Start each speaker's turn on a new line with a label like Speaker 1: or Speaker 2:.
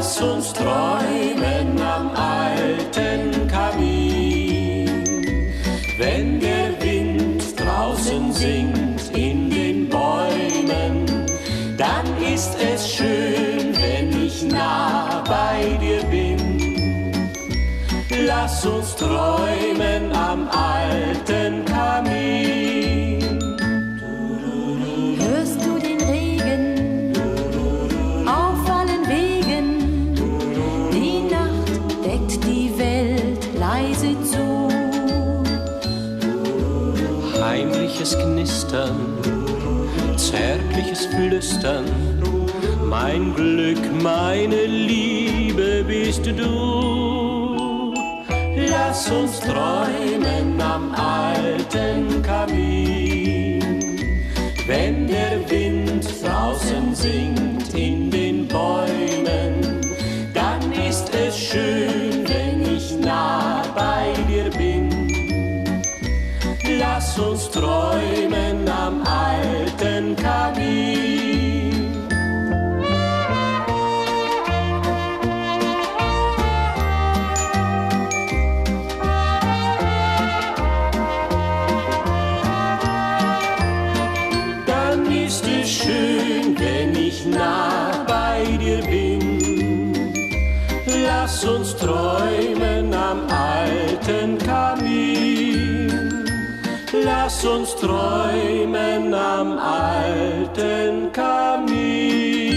Speaker 1: Lass uns träumen am alten Kamin. Wenn der Wind draußen singt in den Bäumen, dann ist es schön, wenn ich nah bei dir bin. Lass uns träumen am alten Kamin.
Speaker 2: Hörst du den Regen auf allen Wegen? Die Nacht deckt die Welt leise zu.
Speaker 1: Heimliches Knistern, zärtliches Flüstern, mein Glück, meine Liebe bist du. Lass uns träumen am alten Kamin. Wenn der Wind draußen singt in den Bäumen, dann ist es schön, wenn ich nah bei dir bin. Lass uns träumen am alten Kamin. Dann ist es schön, wenn ich nah bei dir bin. Lass uns träumen am alten Kamin. Lass uns träumen am alten Kamin.